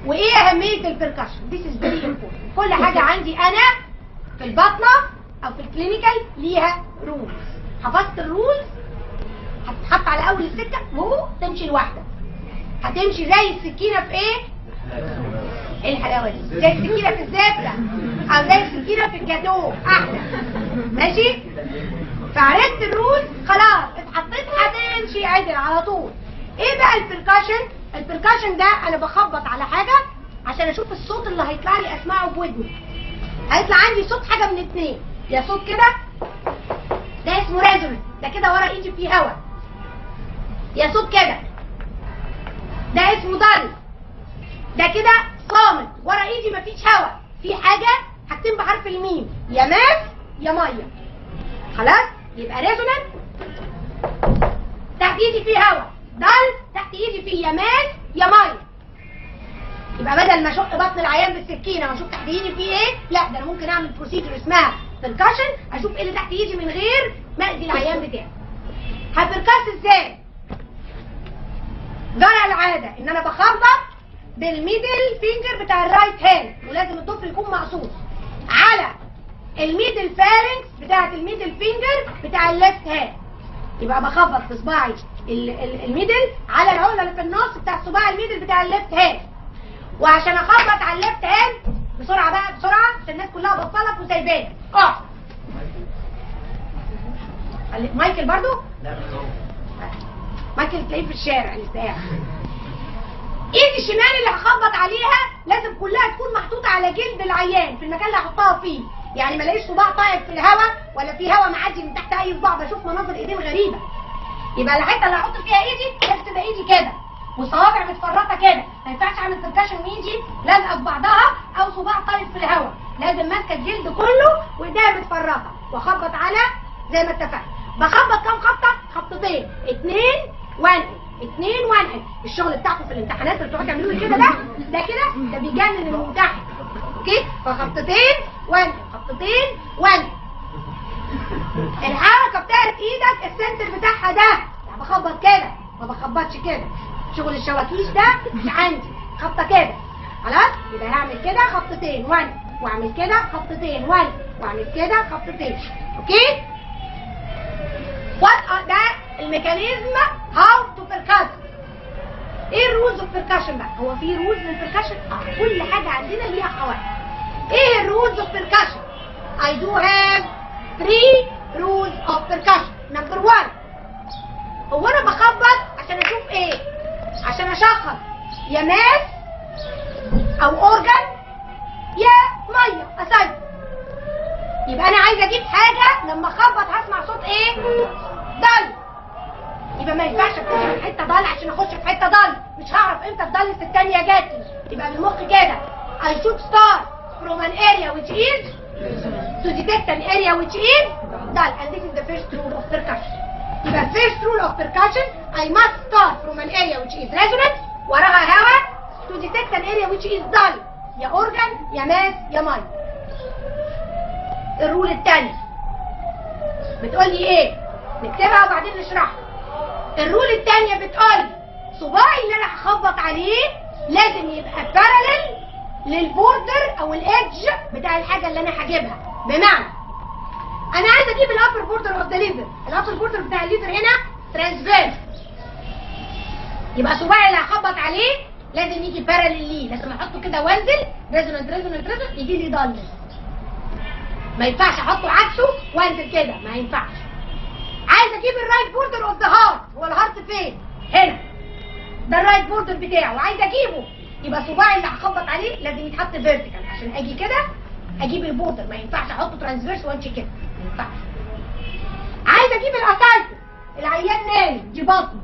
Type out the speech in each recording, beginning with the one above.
وايه اهميه البركشن؟ This is very important. كل حاجه عندي انا في البطنه او في الكلينيكال ليها رولز. حفظت الرولز هتتحط على اول السكه وهو تمشي لوحدك. هتمشي زي السكينه في ايه؟ ايه الحلاوه دي؟ زي السكينه في الزبده او زي السكينه في الجاتوه احلى. ماشي؟ فعرفت الرولز خلاص اتحطيت هتمشي عدل على طول. ايه بقى البركشن؟ البركشن ده انا بخبط على حاجه عشان اشوف الصوت اللي هيطلع لي اسمعه بودني. هيطلع عندي صوت حاجه من اتنين، يا صوت كده ده اسمه ريزونانس، ده كده ورا ايدي فيه هواء. يا صوت كده ده اسمه ضل، ده كده صامت ورا ايدي مفيش هواء، في حاجه حاجتين بحرف الميم، يا ماس يا ميه. خلاص؟ يبقى ريزونانس تحت ايدي فيه هواء، ضل تحت ايدي فيه يا ماس يا ميه. يبقى بدل ما اشق بطن العيان بالسكينه واشوف تحت ايدي فيه ايه، لا ده انا ممكن اعمل بروسيجر اسمها بركشن، اشوف ايه اللي تحت ايدي من غير ما اذي العيان بتاعي. هبركش ازاي؟ جرى العاده ان انا بخبط بالميدل فينجر بتاع الرايت هاند، ولازم الضفر يكون مقصوص على الميدل فارنكس بتاعت الميدل فينجر بتاع الليفت هاند. يبقى بخبط بصباعي الميدل على العقله اللي في النص بتاع صباع الميدل بتاع الليفت هاند. وعشان اخبط على الليفت هاند بسرعه بقى بسرعه عشان الناس كلها بطلت وسايباني. مايكل برضو؟ لا مايكل تلاقيه في الشارع لسه قاعد. ايدي الشمال اللي هخبط عليها لازم كلها تكون محطوطه على جلد العيان في المكان اللي هحطها فيه، يعني ما الاقيش صباع طاير في الهواء ولا في هواء معدي من تحت اي صباع، بشوف مناظر ايدين غريبه. يبقى الحته اللي هحط فيها ايدي لازم تبقى ايدي كده وصوابع متفرطه كده، ما ينفعش اعمل بركشن وايدي لازقه في بعضها او صباع طاير في الهواء، لازم ماسكه الجلد كله وايديها متفرطه واخبط على زي ما اتفقنا. بخبط كام خبطه؟ خبطتين، 2 1 2 1. الشغل بتاعكم في الامتحانات اللي بتقعدوا تعملوا لي كده ده كده ده بيجنن الممتحن. اوكي؟ فخبطتين 1 خبطتين 1. الحركه بتاعت ايدك السنتر بتاعها ده، يعني بخبط كده ما بخبطش كده. شغل الشواكيش ده مش عندي، خبطه كده. خلاص؟ يبقى هعمل كده خبطتين 1 واعمل كده خبطتين 1 واعمل كده خبطتين. اوكي؟ ده الميكانيزم هاو تو بيركشن. ايه الرولز اوف بيركشن بقى؟ هو في رولز للبيركشن؟ كل حاجه عندنا ليها قواعد. ايه الرولز اوف بيركشن؟ I do have 3 rules of percussion. Number 1، هو انا بخبط عشان اشوف ايه؟ عشان اشخص يا ماس او اورجان يا ميه اسيد. يبقى انا عايزه اجيب حاجه لما اخبط هسمع صوت ايه؟ ضل. يبقى ما ينفعش اخش في حته ضل عشان اخش في حته ضل، مش هعرف امتى الضل الثانيه جات لي. يبقى بالمخ كده I should start from an area which is to detect an area which is dull, and this is the first rule of percussion. يبقى first rule of percussion I must start from an area which is resonant وراها هواء to detect an area which is dull، يا organ يا ماس يا ماي. الرول الثاني بتقولي ايه؟ نكتبها وبعدين نشرحها. الرول الثانيه بتقولي صباعي اللي انا هخبط عليه لازم يبقى بارالل للبوردر او الايدج بتاع الحاجه اللي انا هجيبها. بمعنى انا عايز اجيب الابر بوردر اوف ذا ليفر، الابر بوردر بتاع الليفر هنا ترانسفيرس، يبقى صباعي اللي هخبط عليه لازم يجي بارالل ليه، لازم احطه كده وانزل ريزونانت ريزونانت ريزونانت يجي لي ضل. ما ينفعش احطه عكسه وانزل كده، ما ينفعش. عايز اجيب الرايت بوردر اوف ذا هارت، هو الهارت فين؟ هنا، ده الرايت بوردر بتاعه وعايز اجيبه، يبقى صباعي اللي هخبط عليه لازم يتحط فيرتيكال عشان اجي كده اجيب البوردر، ما ينفعش احطه ترانسفيرس وامشي كده، ما ينفعش. عايز اجيب الاسايتس، العيان نايم دي بطن،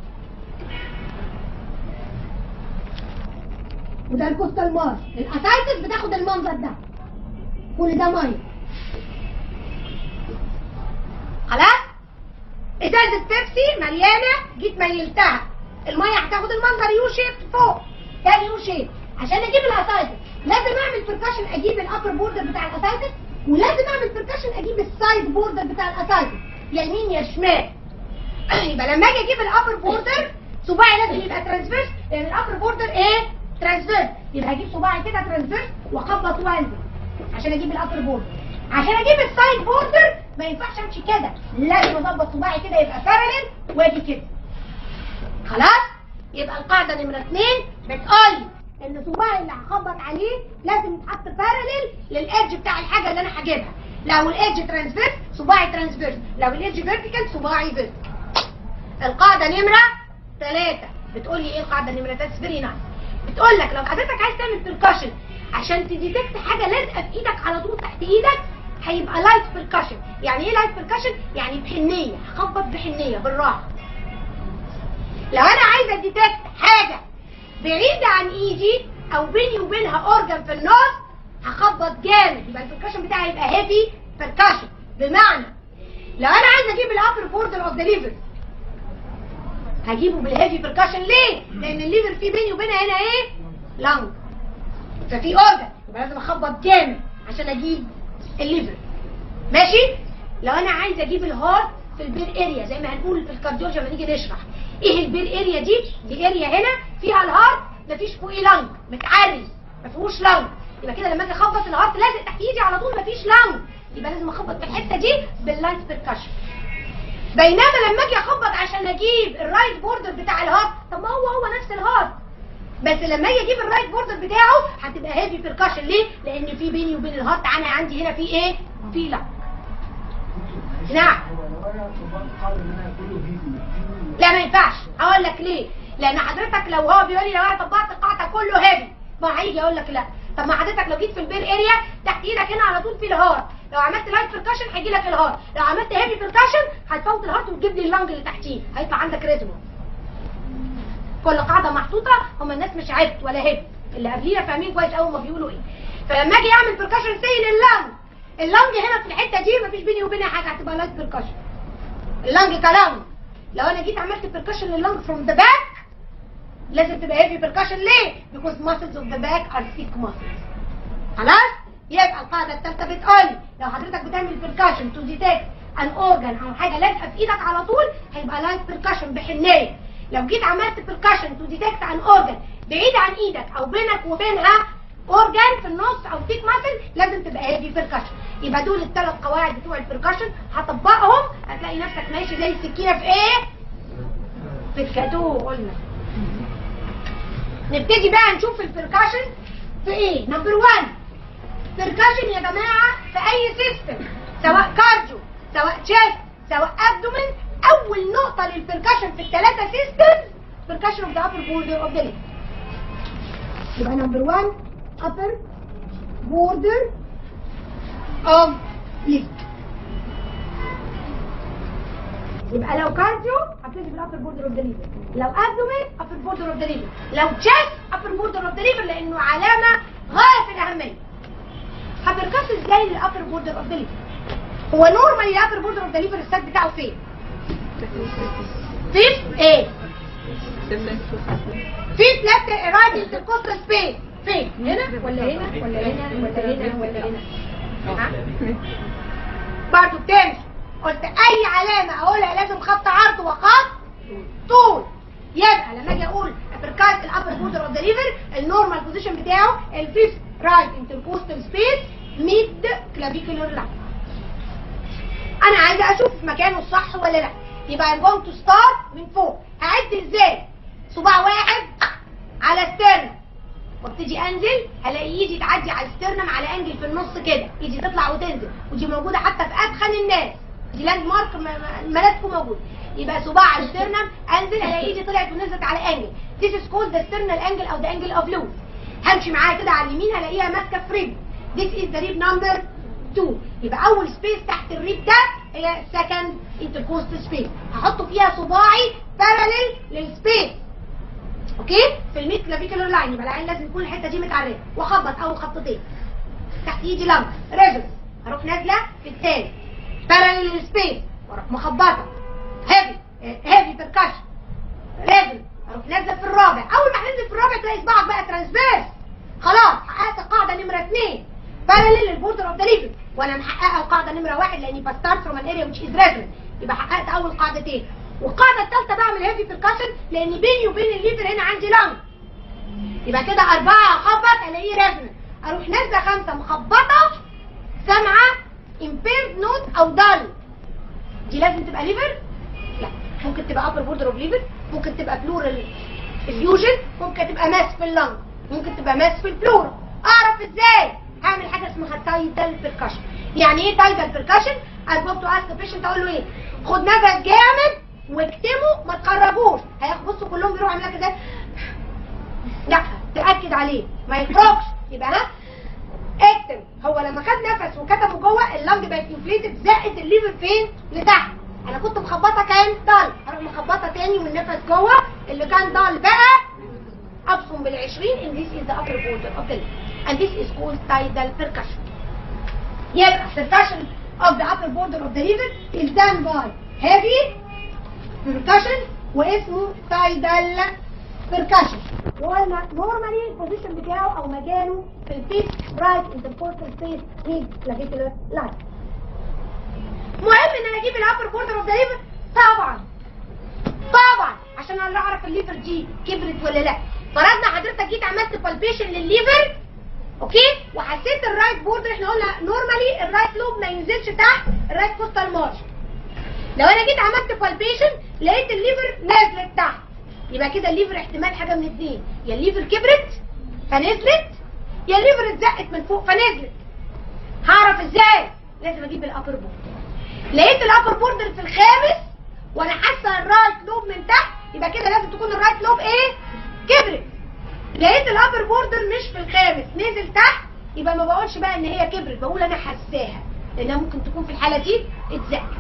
وده الكوستال مارش، الاسايتس بتاخد المنظر ده، كل ده ميه. خلاص؟ ازازه بيبسي مليانه جيت ميلتها، الميه هتاخد المنظر يو شيب فوق، ده يو شيب. عشان اجيب الاسايتس لازم اعمل بركشن، اجيب الابر بوردر بتاع الاسايتس، ولازم اعمل بركشن اجيب السايد بوردر بتاع الاسايتس، يا يمين يا شمال. يبقى لما اجي اجيب الابر بوردر صباعي لازم يبقى ترانسفيرس، لان الابر بوردر ايه؟ ترانسفيرس. يبقى هجيب صباعي كده ترانزفيرس واخبط وانزل عشان اجيب الابر بوردر. عشان اجيب السايد بوردر ما ينفعش امشي كده، لازم اظبط صباعي كده يبقى باراليل واجي كده. خلاص؟ يبقى القاعده نمره 2 بتقول ان صباعي اللي هخبط عليه لازم يتحط باراليل للايدج بتاع الحاجه اللي انا هجيبها. لو الايدج ترانسفيرس صباعي ترانسفيرس، لو الايدج فيرتيكال صباعي فيرتيكال. القاعده نمره 3 بتقول لي ايه القاعده نمره 3؟ فيري نايس. بتقول لك لو حضرتك عايز تعمل بيركشن عشان تديتكت حاجه لازقه في ايدك على طول تحت ايدك هيبقى لايت بيركشن. يعني ايه لايت بيركشن؟ يعني بحنيه، هخبط بحنيه بالراحه. لو انا عايزه اديتكت حاجه بعيده عن ايدي او بيني وبينها اورجن في النص هخبط جامد، يبقى البيركشن بتاعي يبقى هيفي بيركشن. بمعنى لو انا عايزه اجيب الابر بوردر اوف ذا ليفر هجيبه بالهيفي بيركشن. ليه؟ لان الليفر فيه بيني وبينها هنا ايه؟ لانج، ففي اورجن، يبقى لازم اخبط جامد عشان اجيب الليفر. ماشي؟ لو انا عايزه اجيب الهارت في البير اريا زي ما هنقول في الكارديولوجي لما نيجي نشرح ايه البير اريا دي اريا هنا فيها الهارت مفيش فوقيه لانج، متعري ما فيهوش لانج، يبقى كده لما اجي اخبط الهارت لازق تحت ايدي على طول مفيش لانج، يبقى لازم اخبط في الحته دي باللايت بيركشن. بينما لما اجي اخبط عشان اجيب الرايت بوردر بتاع الهارت، طب ما هو نفس الهارت، بس لما اجي اجيب الرايت بوردر بتاعه هتبقى هيفي بيركشن. ليه؟ لان في بيني وبين الهارت انا عندي هنا في ايه؟ في لانج. نعم. لا ما ينفعش. هقول لك ليه؟ لان حضرتك لو هو بيقول لي لو انا طبقت القاعده كله هيفي ما هيجي يقول لك لا. طب ما حضرتك لو جيت في البير اريا تحت ايدك هنا على طول في الهارت، لو عملت لايت بيركشن هيجي لك الهارت، لو عملت هيفي بيركشن هتفوت الهارت وتجيب لي اللانج اللي تحتيه، هيطلع عندك ريزمو. كل قاعده محطوطه، هم الناس مش عبت ولا هبت، اللي قبلينا فاهمين كويس قوي ما بيقولوا ايه. فلما اجي اعمل بيركشن سيل اللانج هنا في الحته دي مفيش بيني وبينها حاجه، هتبقى لايت بيركشن. اللانج كلام. لو انا جيت عملت بيركشن لللانج فروم ذا باك لازم تبقى هيفي بيركشن. ليه؟ because muscles of the back are thick muscles. خلاص؟ يبقى القاعده الثالثه بتقول لو حضرتك بتعمل بيركشن تو ديتكت ان اورجن او حاجه لازقه في ايدك على طول هيبقى لايت بيركشن بحنيه. لو جيت عملت بيركشن تو ديتكت ان اورجن بعيد عن ايدك او بينك وبينها اورجان في النص او ثيك ماسل لازم تبقى هيفي بيركشن. يبقى دول الثلاث قواعد بتوع البيركشن هطبقهم هتلاقي نفسك ماشي زي السكينه في ايه؟ في الكاتو. قلنا نبتدي بقى نشوف البيركشن في ايه. نمبر 1 بيركشن يا جماعه في اي سيستم سواء كارديو سواء تشيست سواء ابدومين. اول نقطه للبيركشن في الثلاثه سيستمز بيركشن اوف ذا ابر بوردر اوف ذا ليفر. يبقى نمبر 1 upper border of left. يبقى لو كارديو هبتدي بالابر بوردر اوف ذا ليفر، لو ابدومين upper border of the liver، لو chest upper border of the liver لانه علامه غايه في الاهميه. هبركش ازاي للابر بوردر اوف ذا ليفر؟ هو نورمالي الابر بوردر اوف ذا ليفر السد بتاعه فين؟ فين؟ ايه؟ في لفت رايت انتركوستال سبيس فين؟ هنا ولا هنا ولا هنا ولا هنا ولا هنا؟ ها؟ برضه بتمشي. قلت اي علامه اقولها لازم خط عرض وخط طول. يبقى لما اجي اقول ابركاست الابر بوردر اوف ذا ليفر النورمال بوزيشن بتاعه الفيفث رايت انتركوستال سبيس ميد كلافيكولار لاين. انا عايزه اشوف مكانه الصح ولا لا. يبقى I'm going to start من فوق. هعد ازاي؟ صباع واحد على ستيرنم وابتدي انزل هلاقي ايدي تعدي على الستيرنم على انجل في النص كده، ايدي تطلع وتنزل، ودي موجوده حتى في ادخن الناس، دي لاند مارك ملاسكو موجود. يبقى صباع على الستيرنم انزل الاقي ايدي طلعت ونزلت على انجل. This is called the sternal angle او the angle of loop. همشي معاها كده على اليمين هلاقيها ماسكه في ريب. This is the rib number 2. يبقى اول سبيس تحت الريب ده هي second intercostal space، هحط فيها صباعي parallel للسبيس. اوكي؟ في الميد كلافيكولار لاين. يبقى العين لازم تكون الحته دي متعرفه واخبط اول خطتين تحت ايدي لمبه ريفرس، اروح نازله في الثاني parallel للسبيس واروح مخبطه هيفي بيركشن ريفرس، اروح نازله في الرابع. اول ما هننزل في الرابع تلاقي صباعك بقى ترانسفيرس. خلاص حققت القاعده نمره 2 parallel للبوردر اوف ذا ليفر، وانا محققه القاعده نمره 1 لاني بستارت فروم ان اريا which is resonant. يبقى حققت اول قاعدتين. والقاعده الثالثه بعمل هيفي بيركشن لان بيني وبين الليفر هنا عندي لانج. يبقى كده 4 اخبط الاقيه ريزونانس، اروح نازله 5 مخبطه سامعه impaired نوت او دال. دي لازم تبقى ليفر؟ لا، ممكن تبقى upper border of liver، ممكن تبقى بلورال effusion، ممكن تبقى ماس في اللنج، ممكن تبقى ماس في البلورال. اعرف ازاي؟ هعمل حاجه اسمها تايدال بيركشن. يعني ايه تايدال بيركشن؟ اجوب تو اسك بيشنت اقول له ايه؟ خد نفس جامد واكتمه ما تخرجوش. بصوا كلهم بيروحوا عاملين كده، لا تاكد عليه ما يخرجش. يبقى ها اكتم. هو لما خد نفس وكتمه جوه اللنج بقت انفليتد، زقت الليفر فين؟ لتحت. انا كنت مخبطه كان ضل، اروح مخبطه تاني والنفس جوه اللي كان ضل بقى ابصم بال20. and this is the upper border of the lip and this is called tidal percussion. يبقى percussion of the upper border of the liver is done by heavy percussion واسمه tidal percussion. وقلنا normally البوزيشن بتاعه او مكانه في الفيس right intercostal space mid clavicular line. مهم ان انا اجيب الابر بوردر اوف ذا ليفر طبعا عشان انا اعرف الليفر دي كبرت ولا لا. فرضنا حضرتك جيت عملت بالبيشن للليفر اوكي وحسيت الرايت بوردر، احنا قلنا نورمالي الرايت لوب ما ينزلش تحت الرايت كوستال مارجن. لو انا جيت عملت بالبيشن لقيت الليفر نازلت تحت، يبقى كده الليفر احتمال حاجه من اتنين، يا الليفر كبرت فنزلت يا الليفر اتزقت من فوق فنزلت. هعرف ازاي؟ لازم اجيب الابر بوردر. لقيت الابر بوردر في الخامس وانا حاسه الرايت لوب من تحت، يبقى كده لازم تكون الرايت لوب ايه؟ كبرت. لقيت الابر بوردر مش في الخامس نزل تحت، يبقى ما بقولش بقى ان هي كبرت، بقول انا حاساها لانها ممكن تكون في الحاله دي اتزقت.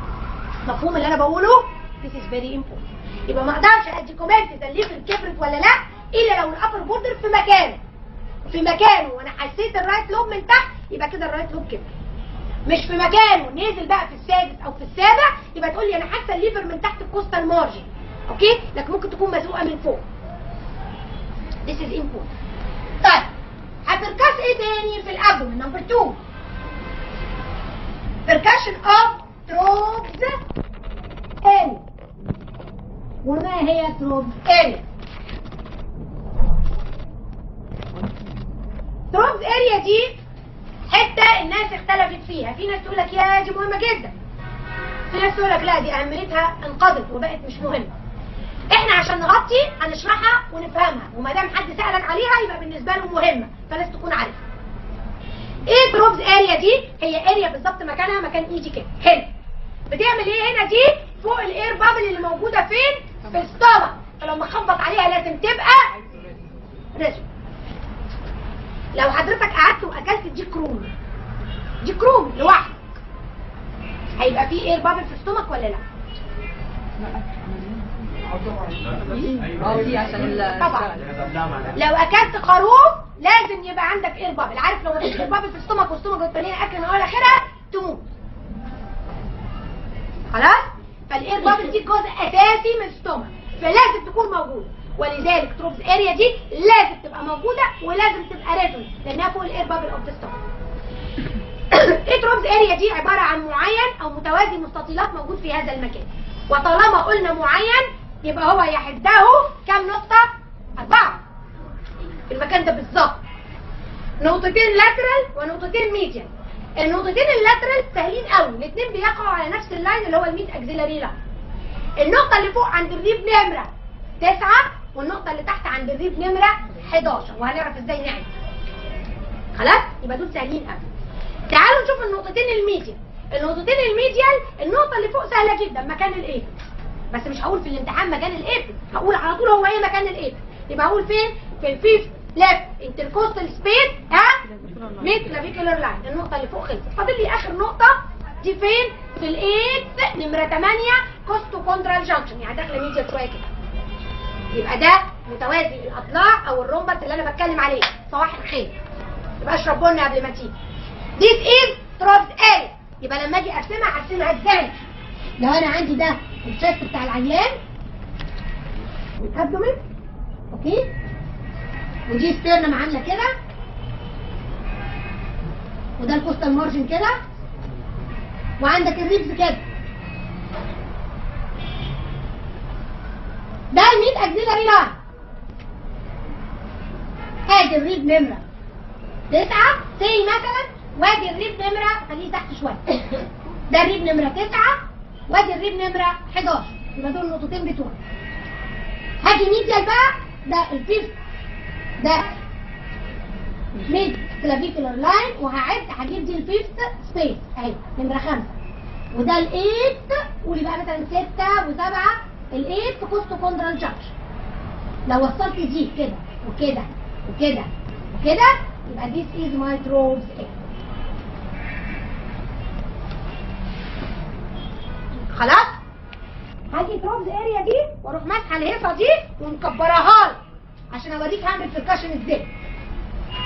مفهوم اللي انا بقوله؟ This is very important. يبقى ما اقدرش ادي كومنت ده الليفر كبرت ولا لا الا لو الابر بوردر في مكانه وانا حسيت الرايت لوب من تحت، يبقى كده الرايت لوب كبر. مش في مكانه نزل بقى في السادس او في السابع، يبقى تقول لي انا حاسه الليفر من تحت الكوستال مارجن اوكي، لكن ممكن تكون مزقوقه من فوق. This is important. طيب هتركز ايه تاني في الابدومين؟ نمبر 2 percussion of Thromb's area. وما هي Thromb's area؟ Thromb's area دي حته الناس اختلفت فيها. في ناس تقول لك يا دي مهمه جدا، في ناس تقول لك لا دي اهميتها انقضت وبقت مش مهمه. احنا عشان نغطي هنشرحها ونفهمها، وما دام حد سالك عليها يبقى بالنسبه له مهمه فلازم تكون عارفها. ايه Thromb's area دي؟ هي اريا بالظبط مكانها مكان ايدي كده هنا. بتعمل ايه هنا دي؟ فوق الاير بابل اللي موجوده فين؟ في السtomach. فلما اخبط عليها لازم تبقى ريزو. لو حضرتك قعدت واكلت دي كروم لوحدك هيبقى فيه اير بابل في السtomach ولا لا؟ طبعا. لو اكلت خروف لازم يبقى عندك اير بابل. عارف لو مفيش اير بابل في السtomach والسtomach والتانية اكل من اول اخرها تموت. خلاص؟ فالاير بابل دي جزء اساسي من السtomach فلازم تكون موجوده، ولذلك Thromb's area دي لازم تبقى موجوده ولازم تبقى ريزون لانها فوق الاير بابل اوف ذا stomach. ايه Thromb's area دي؟ عباره عن معين او متوازي مستطيلات موجود في هذا المكان، وطالما قلنا معين يبقى هو يحده كم نقطه؟ 4 في المكان ده بالظبط. نقطتين لاترال ونقطتين ميديال. النقطتين اللاترال سهلين قوي، الاثنين بيقعوا على نفس اللاين اللي هو الميد اكسيلاري لاين. النقطه اللي فوق عند الريب نمره 9 والنقطه اللي تحت عند الريب نمره 11، وهنعرف ازاي نعمل. خلاص؟ يبقى دول سهلين قوي. تعالوا نشوف النقطتين الميديال. النقطتين الميديال النقطه اللي فوق سهله جدا مكان الايبل، بس مش هقول في الامتحان مكان الايبل، هقول على طول هو ايه مكان الايبل. يبقى هقول فين؟ في الفيفث ليفت انتركوستال سبيس ميد كلافيكولار لاين. النقطه اللي فوق خلصت، فاضل لي اخر نقطه دي فين؟ في الايبس نمره 8 كوستو كوندرال جانكشن، يعني داخله ميديال شويه كده. يبقى ده متوازي الاضلاع او الرومبس اللي انا بتكلم عليه. صباح الخير. يبقى اشرب بن قبل ما تيجي. This is Thromb's area. يبقى لما اجي ارسمها ازاي؟ لو انا عندي ده الشست بتاع العيان والابدومين اوكي، ودي ستيرنم عامله كده، وده الكوستال مارجن كده، وعندك الريبس كده. ده الميد اكسيلاري لاين. ادي الريب نمره 9 سي مثلا، وادي الريب نمره، خليه تحت شويه، ده الريب نمره 9 وادي الريب نمره 11، يبقى دول النقطتين بتوعي. هاجي ميديال بقى، ده الفيفث، ده ميد كلافيكولار لاين، وهعد هجيب دي الفيفث سبيس اهي نمره 5، وده الايت، قولي بقى مثلا 6 و7، الايت كوستو كوندرال جانكشن. لو وصلت دي كده وكده وكده وكده يبقى this is my Troves area. خلاص؟ هاجي Troves area دي واروح ماسحه الهيصه دي ومكبراها لك عشان اوريك هعمل بركشن ازاي.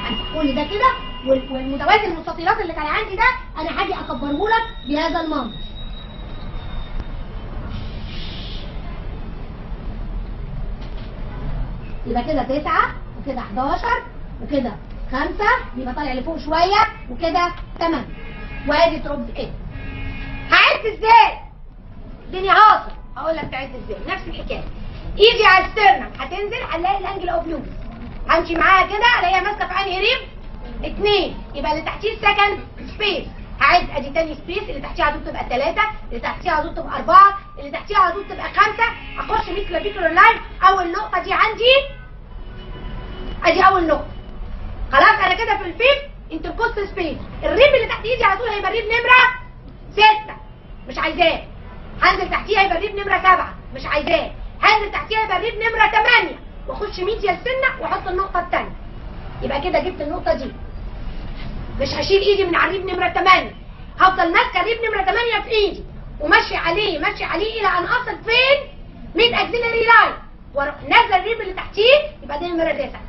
امسح كل ده كده، والمتوازي المستطيلات اللي كان عندي ده انا هاجي اكبره لك بهذا المنظر. يبقى كده 9 وكده 11 وكده 5، يبقى طالع لفوق شويه وكده 8، وادي تروبز ايه. هعد ازاي؟ الدنيا هاصل، هقول لك تعد ازاي. نفس الحكايه، ايدي على السترنم هتنزل هنلاقي الانجل اوف لوبس، همشي معاها كده الاقيها ماسكه في انهي ريب؟ 2، يبقى اللي تحتيه السكند سبيس. هعد ادي تاني سبيس، اللي تحتيها على طول تبقى 3، اللي تحتيها على طول تبقى 4، اللي تحتيها على طول تبقى 5. اخش ميد كلافيكولار لاين، اول نقطه دي عندي ادي اول نقطه. خلاص انا كده في الفيفث انتركوستال سبيس. الريب اللي تحت ايدي على طول هيبقى الريب نمره 6، مش عايزاه. هنزل تحتيها هيبقى الريب نمره 7، مش عايزاه. هنزل تحتيها هيبقى الريب نمره 8، واخش ميديال سنه واحط النقطه الثانيه. يبقى كده جبت النقطه دي. مش هشيل ايدي من على الريب نمره 8، هفضل ماسكه الريب نمره 8 في ايدي وماشي عليه ماشي عليه الى ان اصل فين؟ ميد اكسيلري لاين، واروح نازله الريب اللي تحتيه يبقى ده نمره 9.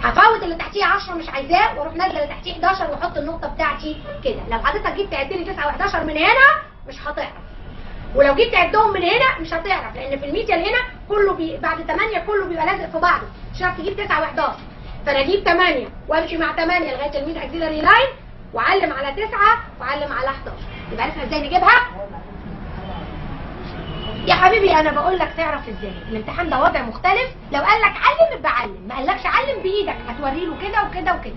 هفوت اللي تحتيه 10 مش عايزاه، واروح نازله اللي تحتيه 11 واحط النقطه بتاعتي كده. لو حضرتك جيت تعد لي 9 و11 من هنا مش هتعرف، ولو جيت تعدهم من هنا مش هتعرف، لان في الميديال هنا كله بعد 8 كله بيبقى لازق في بعضه، مش هتعرف تجيب 9 و11. فانا اجيب 8 وامشي مع 8 لغايه الميد اكسيلري لاين، واعلم على 9 واعلم على 11. يبقى عرفنا ازاي نجيبها؟ يا حبيبي انا بقول لك تعرف ازاي. الامتحان ده وضع مختلف، لو قال لك علم يبقى علم، ما قالكش علم بايدك هتوري له كده وكده وكده.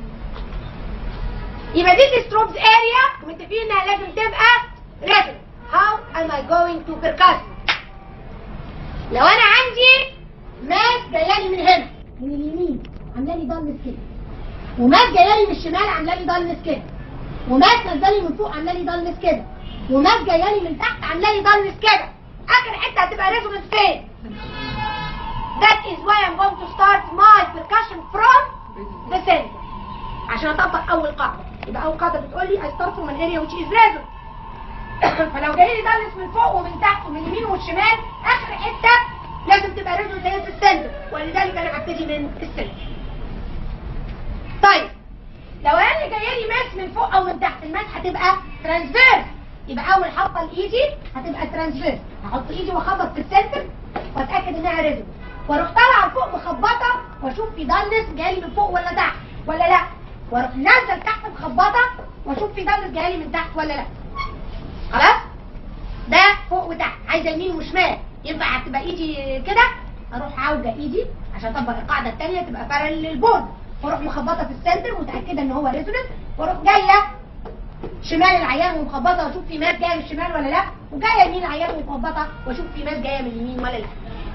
يبقى دي ستروبز اريا، ومتفقين انها لازم تبقى ريزن. How am I going to percuss؟ لو انا عندي ماس جايه لي من هنا من اليمين عامله لي ضلمس كده، وماس جايه لي من الشمال عامله لي ضلمس كده، وماس نازله لي من فوق عامله لي ضلمس كده، وماس جايه لي من تحت عامله لي ضلمس كده، اخر حته هتبقى ريزونانس فين؟ That is why I'm going to start my percussion from the center. عشان اطبق اول قاعده. يبقى اول قاعده بتقول لي I start from an area which is resonant. فلو جاي لي ضلمس من فوق ومن تحت ومن اليمين والشمال، اخر حته لازم تبقى ريزونانس هي في السنتر، ولذلك انا هبتدي من السنتر. طيب لو انا جايه لي ماس من فوق او من تحت، الماس هتبقى ترانسفيرس، يبقى اول حطه لايدي هتبقى ترانسفيرس. هحط ايدي واخبط في السنتر واتاكد انها ريزونانس، واروح طالعه لفوق مخبطه واشوف في ضلمس جاي لي من فوق ولا تحت ولا لا، واروح نازله لتحت مخبطه واشوف في ضلمس جاي لي من تحت ولا لا. خلاص؟ ده فوق وتحت، عايزه يمين وشمال، ينفع هتبقى ايدي كده، اروح عوجه ايدي عشان اطبق القاعده الثانيه تبقى بارل للبورد، واروح مخبطه في السنتر متاكده ان هو ريزونانس، واروح جايه شمال العيان ومخبطه واشوف في ماس جايه من الشمال ولا لا، وجايه يمين العيان ومخبطه واشوف في ماس جايه من اليمين ولا لا.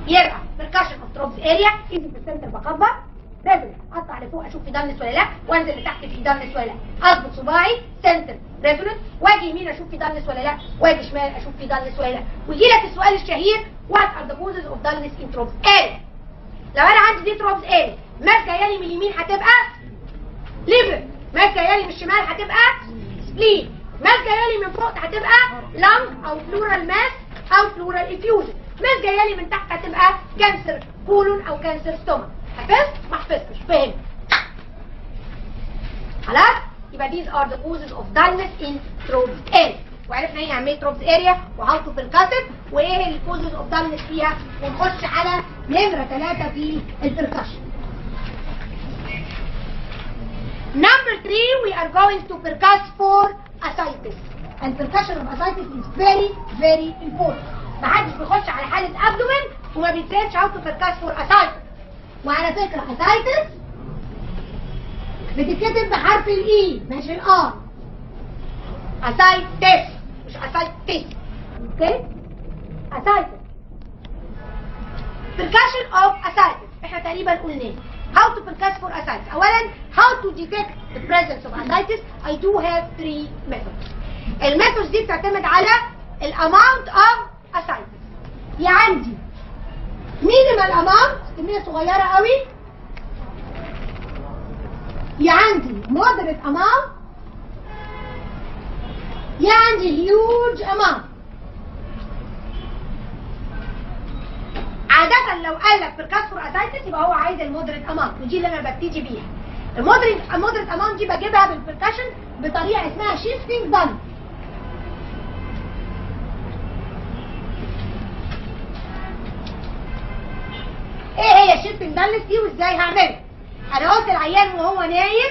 يبقى بركاشن اوف تروبز اريا، ايدي في السنتر بخبط ريزونانس، اطلع لفوق اشوف في ضلمس ولا لا، وانزل لتحت في ضلمس ولا لا، اظبط صباعي سنتر ريزونانس، واجي يمين اشوف في ضلمس ولا لا، واجي شمال اشوف في ضلمس ولا لا، ويجي لك السؤال الشهير وات ار ذا كوزز اوف ضلمس ان تروبز اريا. لو انا عندي دي تروبز اريا، ماس جايه لي من اليمين هتبقى ليفر، ماس جايه لي من الشمال هتبقى سبلين، ماس جايه لي من فوق هتبقى لانج او بلورال ماس او بلورال افيوجن، ماس جايه لي من تحت هتبقى كانسر كولون او كانسر ستومك. حفظت؟ ما حفظتش، فهمت؟ خلاص؟ يبقى these are the causes of dullness in Troves area. وعرفنا ايه اهميه Troves area وهاو تو percuss وايه الكوزز اوف dullness فيها، ونخش على نمره 3 في البركشن. Number 3 we are going to percuss for ascites. And percussion of ascites is very very important. محدش بيخش على حاله abdomen وما بيتسالش how to percuss for ascites. وعلى فكره ascites بتتكتب بحرف الاي مش الار. اسايتس مش اسايتس. اوكي؟ اسايتس. percussion of ascites احنا تقريبا قلناه. how to percuss for ascites. اولا how to detect the presence of ascites. I do have 3 methods. الميثودز دي بتعتمد على الاماونت of ascites. يا عندي minimal amount كمية صغيرة قوي، يا عندي moderate amount، يا عندي huge amount. عادة لو قال لك percuss for ascites يبقى هو عايز المودريت اماونت، ودي اللي انا ببتدي بيها. المودريت اماونت دي بجيبها بالبركشن بطريقه اسمها شيفتنج دان. ايه هي الشيفتنج دانلس دي وازاي هعملها؟ انا قلت العيان وهو نايم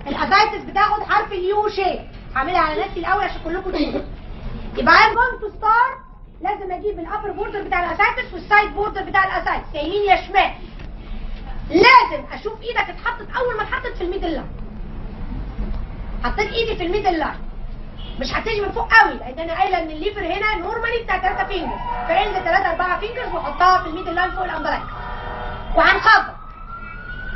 الاسايتس بتاخد حرف اليو شيب. هعملها على نفسي الاول عشان كلكم تشوفوا. يبقى I'm going to start. لازم اجيب الابر بوردر بتاع الاسايتس والسايد بوردر بتاع الاسايتس، يا يمين يا شمال. لازم اشوف ايدك اتحطت اول ما اتحطت في الميدل لاين. حطيت ايدي في الميدل لاين، مش هتيجي من فوق قوي لان انا قايله ان الليفر هنا نورمالي بتاع 3 فينجرز، فعند 3 4 فينجرز واحطها في الميدل لاين فوق الامبلاك. وهنخبط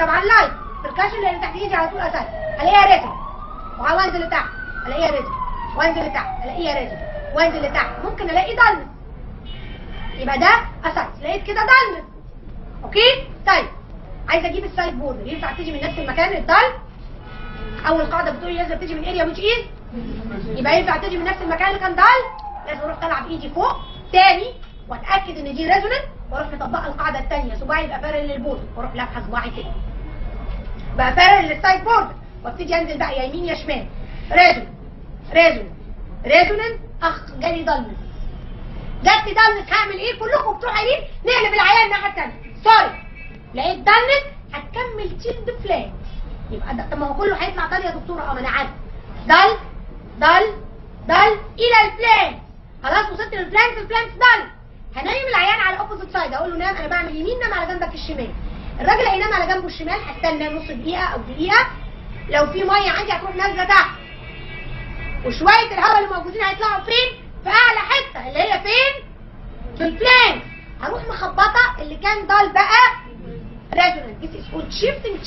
طبعا لايت بركاشن لان تحت ايدي على طول اسايتس، الاقيها ريتم وانزل لتحت، الاقيها ريتم وانزل لتحت، الاقيها ريتم وانزل لتحت. ممكن الاقي دلمس، يبقى ده اسايتس. لقيت كده دلمس. اوكي؟ طيب عايز اجيب السايد بوردر، ينفع تيجي من نفس المكان الدل؟ اول قاعده بتقول لي لازم تيجي من اريا ويتش ايز، يبقى ينفع تيجي من نفس المكان اللي كان دل. لازم اروح طالعه بايدي فوق تاني واتاكد ان دي ريزونانت، واروح مطبقه القاعده الثانيه، صباعي يبقى بارل للبوردر، واروح لافحه صباعي كده بقى بارل للسايد بوردر، وابتدي انزل بقى يا يمين يا شمال. ريزونانت ريزونانت ريزونانت. اخ جالي دلمس، جت دلمس، هعمل ايه؟ كلكم بتوع قايلين نقلب العيان الناحيه الثانيه. سوري لقيت دلمس، هتكمل تشيلد فلات. يبقى ده طب ما هو كله هيطلع دل يا دكتوره. ما انا عارف دل دل دل الى الفلانس. خلاص وصلت للفلانس، الفلانس دل. هنايم العيان على اوبوزيت سايد، اقول له نام، انا بعمل يمين، نام على جنبك الشمال. الراجل هينام على جنبه الشمال، هستنى نص دقيقه او دقيقه. لو في ميه عندي هتروح نازله تحت، وشويه الهواء اللي موجودين هيطلعوا فين؟ في اعلى حته اللي هي فين؟ في الفلانس. هروح مخبطه اللي كان دال بقى resonant. This is called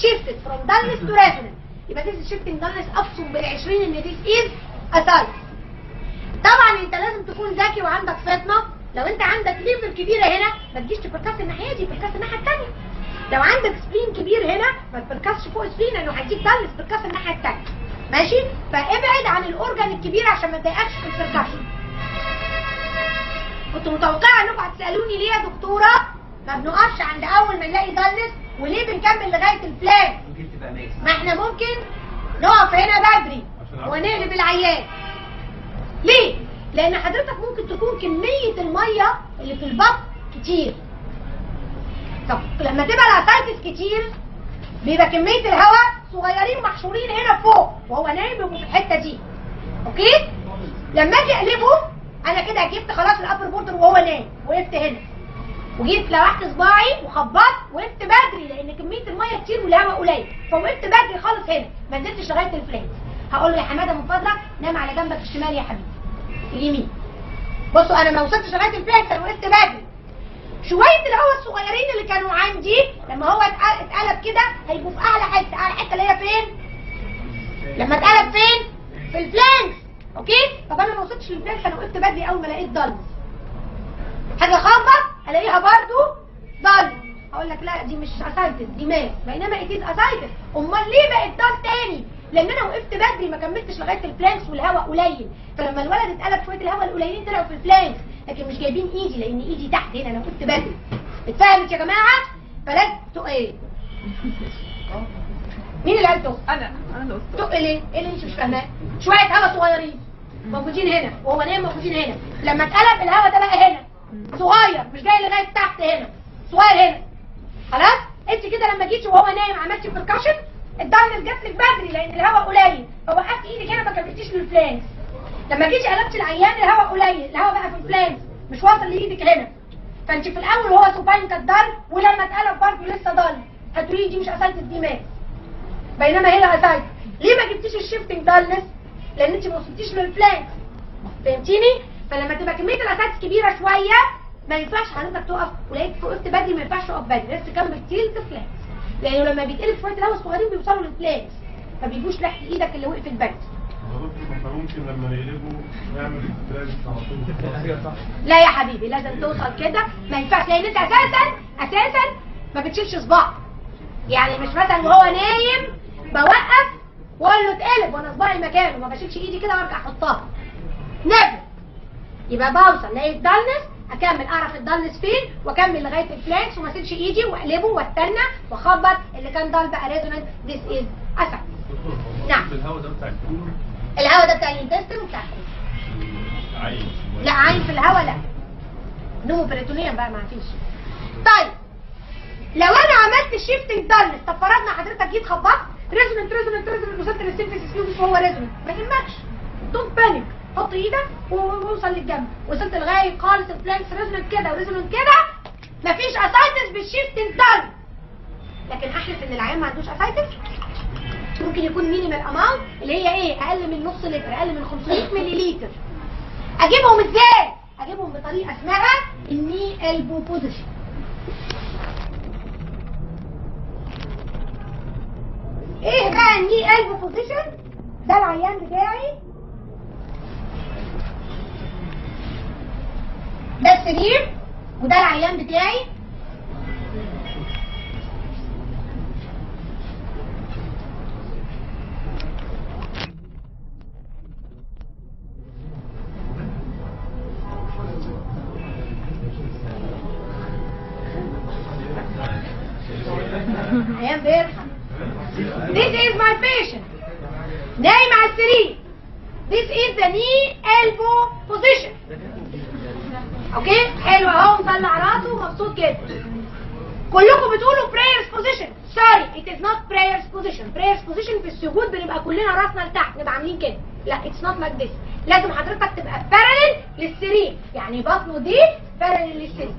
shifted from dullness to resonant. يبقى this is shifting dullness ابصم بال20 ان this is ascites. طبعا انت لازم تكون ذكي وعندك فطنه. لو انت عندك ليفر كبيره هنا ما تجيش تبركس الناحيه دي، بركس الناحيه الثانيه. لو عندك سبلين كبير هنا ما تبركسش فوق السبلين لانه هيديك دلس، بركس الناحيه الثانيه. ماشي؟ فابعد عن الاورجان الكبير عشان ما تضايقكش في البركشن. كنت متوقعه انكم هتسالوني ليه يا دكتوره ما بنقفش عند اول ما نلاقي دلس وليه بنكمل لغايه الفلاج؟ ما احنا ممكن نقف هنا بدري ونقلب العيان. ليه؟ لان حضرتك ممكن تكون كميه الميه اللي في البطن كتير. طب لما تبقى الاسايتس كتير بيبقى كميه الهواء صغيرين محشورين هنا فوق وهو نايم بيبقوا في الحته دي. اوكي؟ لما اجي اقلبه انا كده جبت خلاص الابر بوردر وهو نايم، وقفت هنا وجيت لوحت صباعي وخبطت، وقفت بدري لان كميه الميه كتير والهواء قليل، فوقفت بدري خالص هنا ما نزلتش لغايه الفلانس. هقول له يا حماده من فضلك نام على جنبك الشمال يا حبيبي اليمين. بصوا انا ما وصلتش لغايه الفلانس، انا وقفت بدري. شويه الهواء الصغيرين اللي كانوا عندي لما هو اتقلب كده هيبقوا في اعلى حته، اعلى حته اللي هي فين؟ لما اتقلب فين؟ في الفلانس. اوكي؟ طب انا ما وصلتش للفلانس، انا وقفت بدري اول ما لقيت ضلمه. حاجه خبط الاقيها برضو ضل، اقول لك لا دي مش اسايتس دي ماس، بينما اتيز اسايتس. امال ليه بقت ضل تاني؟ لان انا وقفت بدري ما كملتش لغايه الفلانس والهواء قليل، فلما الولد اتقلب شويه الهواء القليلين طلعوا في الفلانس، لكن مش جايبين ايدي لان ايدي تحت هنا، انا وقفت بدري. اتفهمت يا جماعه؟ فلازم ايه؟ مين اللي قال تق؟ انا اللي قلت تق ليه؟ ايه اللي انت مش فاهماه؟ شويه هواء صغيرين موجودين هنا وهو نايم موجودين هنا، لما اتقلب الهواء ده بقى هنا صغير مش جاي لغايه تحت هنا، صغير هنا. خلاص؟ انت كده لما جيتي وهو نايم عملتي بركشن، الدرجه جات لك بدري لان الهواء قليل، فوقفتي ايدك هنا ما كملتيش للفلانس. لما جيتي قلبتي العيان الهواء قليل، الهواء بقى في الفلانس مش واصل لايدك هنا، فانت في الاول وهو سوباين كانت ضل، ولما اتقلب برضه لسه ضل، هتقولي دي مش اسايتس دي ماس. بينما هنا اسايتس. ليه ما جبتيش الشيفتنج دالنس؟ لان انت ما وصلتيش للفلانكس، فهمتيني؟ فلما تبقى كميه الاسايتس كبيره شويه ما ينفعش حضرتك تقف، ولقيت وقفت بدري ما ينفعش تقف بدري، لازم تكمل تيلت فلانكس، لانه لما بيتقلب شويه الهواء الصغيرين بيوصلوا للفلانكس ما بيجوش تحت ايدك اللي وقفت بدري. ممكن لما نقلبه نعمل فلانكس على طول. لا يا حبيبي لازم توصل كده، ما ينفعش، لان انت اساسا ما بتشيلش صباع. يعني مش مثلا وهو نايم بوقف واقول له اتقلب وانا صباعي مكانه، ما بشيلش ايدي كده وارجع احطها. نبل. يبقى بوصل لقيت دالنس، اكمل اعرف الدالنس فين واكمل لغايه الفلانكس وما اسيبش ايدي واقلبه واستنى واخبط اللي كان ضال بقى ريزونانت. ذيس از اسد. نعم. الهواء ده بتاع الكور. الهواء ده بتاع الانتستين وبتاع عين. لا عين في الهواء لا. نمو بريتونيا بقى ما فيش. طيب لو انا عملت شيفتنج دالنس، طب فرضنا حضرتك جيت خبطت ريزونانت وصلت للسيمفيس سكيوبس وهو ريزونانت، ما يهمكش، دونت بانيك، حط ايدك ووصل للجنب، وصلت لغايه خالص الفلانكس ريزونانت كده وريزونانت كده، مفيش اسايتس بالشيفتنج دالنس. لكن احلف ان العيان ما عندوش اسايتس، ممكن يكون مينيمال اماونت اللي هي ايه، اقل من نص لتر، اقل من 500 مللي. اجيبهم ازاي؟ اجيبهم بطريقه اسمها الني البو بوزيشن. ايه بقى الني البو بوزيشن؟ ده العيان بتاعي، ده السرير وده العيان بتاعي. عيان بيرحم. This is my patient. نايم على السرير. This is the knee elbow position. اوكي؟ حلو اهو، مطلع راسه ومبسوط جدا. كلكم بتقولوا prayers position. Sorry, it is not prayers position. Prayers position في السجود بنبقى كلنا راسنا لتحت، نبقى عاملين كده. لا، it's not like this. لازم حضرتك تبقى parallel للسرير، يعني بطنه دي parallel للسرير.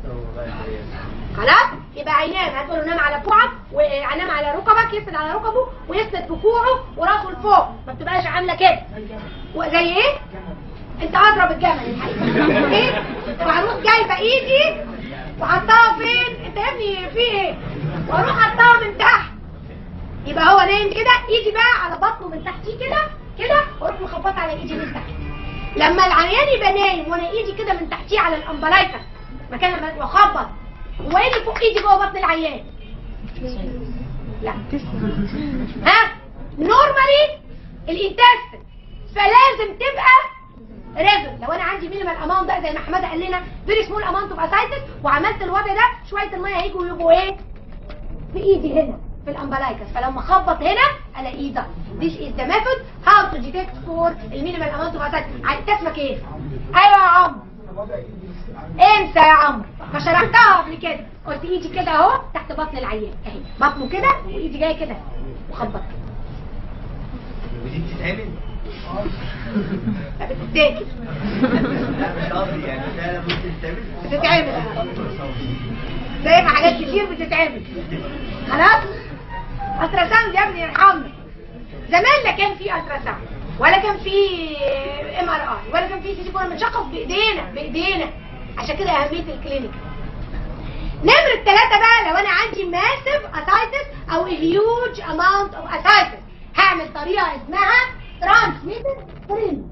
خلاص؟ يبقى هينام، هتقول له نام على كوعك وانام على ركبك، يسند على ركبه ويسند بكوعه وراسه لفوق، ما بتبقاش عامله كده. وزي ايه؟ انت اضرب الجمل الحقيقه. ايه؟ وهروح جايبه ايدي وحطها فين؟ انت يا ابني في ايه؟ واروح حطها من تحت. يبقى هو نايم كده، ايدي بقى على بطنه من تحتيه كده كده، واروح مخبطه على ايدي من تحت. لما العيان يبقى نايم وانا ايدي كده من تحتيه على الامبلايكس مكان ما واخبط، وايه اللي فوق ايدي جوه بطن العيان؟ لا. ها؟ نورمالي الانتستين، فلازم تبقى ريزون. لو انا عندي مينيمال اماونت ده زي ما حماده قال لنا فيري سمول اماونت اوف اسايتس، وعملت الوضع ده، شويه الميه هيجوا يبقوا ايه؟ في ايدي هنا في الامبلايكس، فلما اخبط هنا الاقيه ده. This is the method how to detect for المينيمال اماونت اوف اسايتس. انت اسمك ايه؟ ايوه يا عمرو. انسى يا عمرو، ما شرحتها قبل كده، قلت ايدي كده اهو تحت بطن العيان اهي، بطنه كده وايدي جايه كده وخبط. ودي بتتعمل؟ لا بتتاكل. لا مش قصدي، يعني فعلا ممكن تتعمل؟ بتتعمل زي ما حاجات كتير بتتعمل. خلاص؟ التراساوند يا ابني يرحمنا. زمان لا كان في التراساوند ولا كان في MRI ولا كان في CT، كنا بنشخص بايدينا. عشان كده اهميه الكلينيك. نمرة 3 بقى، لو انا عندي ماسيف اسايتس او هيوج اماونت اوف اسايتس، هعمل طريقه اسمها ترانسميتد ثريل.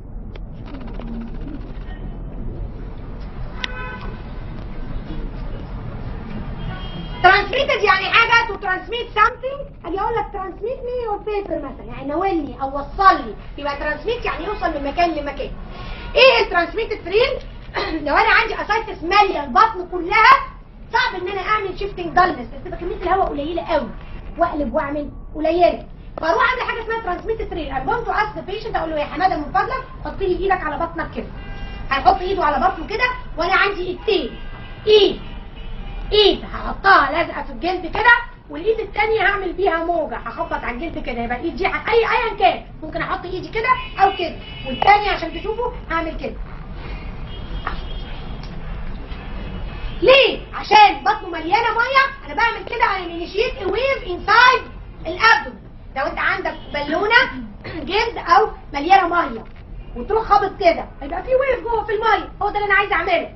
ترانسميتد يعني حاجه تو ترانسميت سامثينج، اجي اقول لك ترانسميت مي اور بيبر مثلا، يعني ناولني او وصل لي، يبقى ترانسميت يعني يوصل من مكان لمكان. ايه الترانسميتد ثريل؟ لو انا عندي اسايتس ماليه البطن كلها، صعب ان انا اعمل شيفتنج دالنس، تبقى كميه الهواء قليله قوي واقلب واعمل قليله، فاروح اعمل حاجه اسمها ترانسميتد ثريل. I'm going to ask the patient، اقول له يا حماده من فضلك حط لي ايدك على بطنك كده. هيحط ايده على بطنه كده، وانا عندي ايدتين، ايد هحطها لازقه في الجلد كده، والايد الثانيه هعمل بيها موجه، هخبط على الجلد كده، يبقى الايد دي ايا كان، ممكن احط ايدي كده او كده، والثانيه عشان تشوفوا هعمل كده. ليه؟ عشان بطنه مليانه ميه، انا بعمل كده على انيشيت ويف انسايد الابدومن، لو انت عندك بالونه جلد او مليانه ميه وتروح خابط كده هيبقى في ويف جوه في الميه، هو ده اللي انا عايزه اعمله.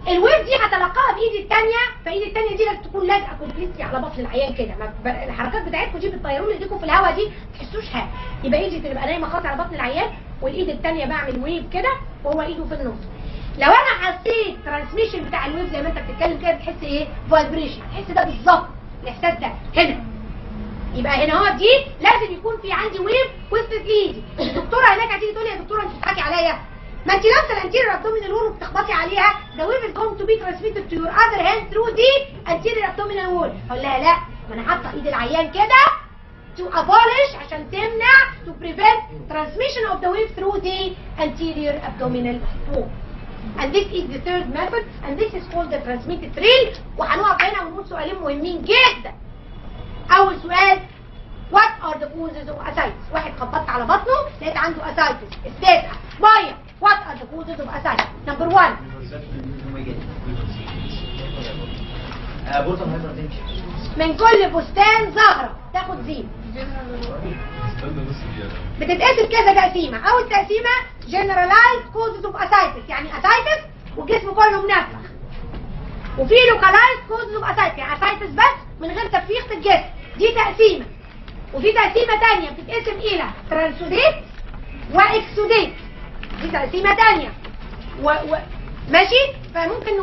الويف دي هتلقاها بايدي الثانيه، فايدي الثانيه دي لازم تكون لازقه كومبليتلي على بطن العيان كده، الحركات بتاعتكم دي بتطيروا ايديكم في الهواء دي ما تحسوش حاجه، يبقى ايدي تبقى نايمه خالص على بطن العيان والايد الثانيه بعمل ويف كده وهو ايده في النص. لو انا حسيت ترانسميشن بتاع الويف زي ما انت بتتكلم كده بتحس ايه؟ فايبريشن، تحس ده بالظبط الاحساس ده هنا. يبقى هنا هو دي لازم يكون في عندي ويف وسط ايدي. الدكتوره هناك هتيجي تقول لي يا دكتوره انت بتضحكي عليا، ما انت لابسه الانتيريور ابدومينال وول وبتخبطي عليها، the wave is going to be transmitted to your other hand through the anterior abdominal wall. اقول لها لا، ما انا حاطه ايد العيان كده to abolish عشان تمنع to prevent transmission of the wave through the anterior abdominal wall. And this is the third method and this is called the transmitted thrill. وهنقف هنا ونقول سؤالين مهمين جدا. أول سؤال what are the causes of ascites؟ واحد خبطت على بطنه لقيت عنده ascites، استدعى ميه. What are the causes of ascites؟ Number one. من كل بستان زهرة تاخد زين. بتتقسم كذا تقسيمة. أول تقسيمة generalized causes of ascites، يعني ascites والجسم كله منفخ. وفي localized causes of ascites، يعني ascites بس من غير تفريغ الجسم، دي تقسيمة. وفي تقسيمة تانية بتتقسم إلى ترانسوديت وإكسوديت، دي تقسيمة تانية ماشي. فممكن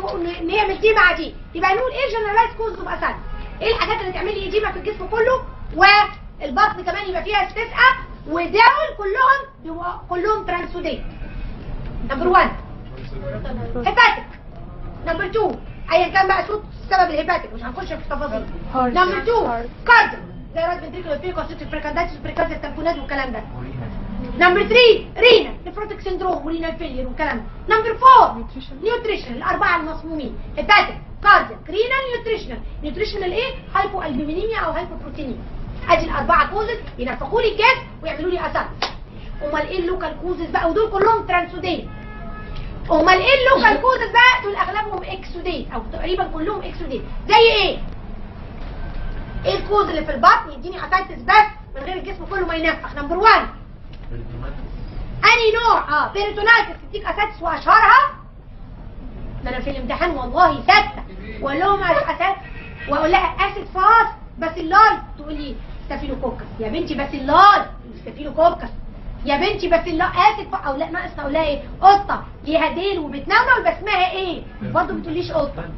نعمل دي مع دي، يبقى نقول ايه generalized causes of ascites، ايه الحاجات اللي تعمل لي ايديما في الجسم كله والبطن كمان يبقى فيها استسقاء، ودول كلهم ترانسوديت. نمبر 1 هيباتيك، نمبر 2 ايا كان بقى صوت سبب الهيباتيك مش هنخش في التفاصيل. نمبر 2 كارديو زي رايت فنتريكولار بيركوسيتيك بريكاردايتس بريكارديال تامبونات والكلام ده. نمبر 3 رينال نفروتيك سندروم ورينال فيلير والكلام ده. نمبر 4 نيوتريشن، الاربعه المصمومين هيباتيك كاردياك رينال نيوتريشنال. نيوتريشنال ايه؟ هايبو البومينيميا او هايبو بروتينيميا. ادي الاربعه كوزز ينفخوا لي الجسم ويعملوا لي اساس. امال ايه اللوكال كوزز بقى؟ ودول كلهم ترانسودين. امال ايه اللوكال كوزز بقى؟ دول اغلبهم اكسودين او تقريبا كلهم اكسودين. زي ايه؟ ايه الكوز اللي في البطن يديني اسايتس بس من غير الجسم كله ما ينفخ؟ نمبر 1 اني نوع؟ بيريتونايتس تديك اسايتس واشهرها. ما انا في الامتحان والله سته واقول لهم اساس واقول لها اسيد فاس باسيلاي، تقول لي ستافيلوكوكس. يا بنتي باسيلاي ستافيلوكوكس، يا بنتي باسيلاي اسيد فاس، او لا ناقص اقول لها ايه؟ قطه ليها ديل وبتنونة يبقى اسمها ايه؟ برضه ما بتقوليش قطه.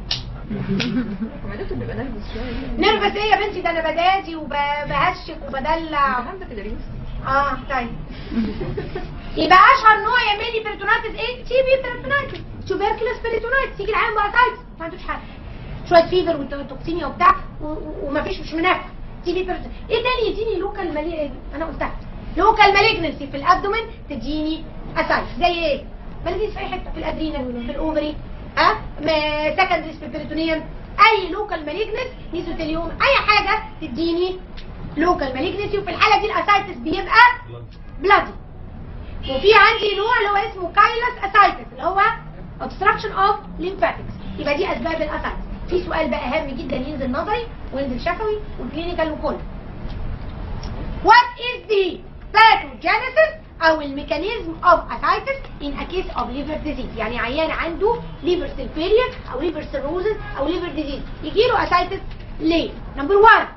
نرفز ايه يا بنتي؟ ده انا بدادي وبهشك وبدلع. طيب يبقى اشهر نوع يعمل لي بيريتونايتس ايه؟ تي بي بيريتونايتس، توبركلوس بيريتونايتس. يجي العيان باسايتس ما عندوش حاجه، شويه فيفر وتوكسيميا وبتاع ومفيش مش منافع. تي بي بيريتونايتس. ايه تاني يديني لوكال انا قلتها لوكال مالجنسي في الابدومين تديني اسايتس. زي ايه؟ مالجنسي في اي حته، في الادرينال في الاوفري سكندري في البريتونيوم، اي لوكال مالجنس ميزوتيليوم، اي حاجه تديني لوكال مالجنسي. وفي الحاله دي الاسايتس بيبقى بلادي. وفي عندي نوع اللي هو اسمه كايلس اسايتس اللي هو obstruction of lymphatics. يبقى دي اسباب الاسايتس. في سؤال بقى هام جدا ينزل نظري وينزل شفوي وكلينيكال وكله. What is the pathogenesis او الميكانيزم of ascites in a case of liver disease؟ يعني عيان عنده liver cell failure او liver cirrhosis او liver disease يجيله ascites ليه؟ نمبر 1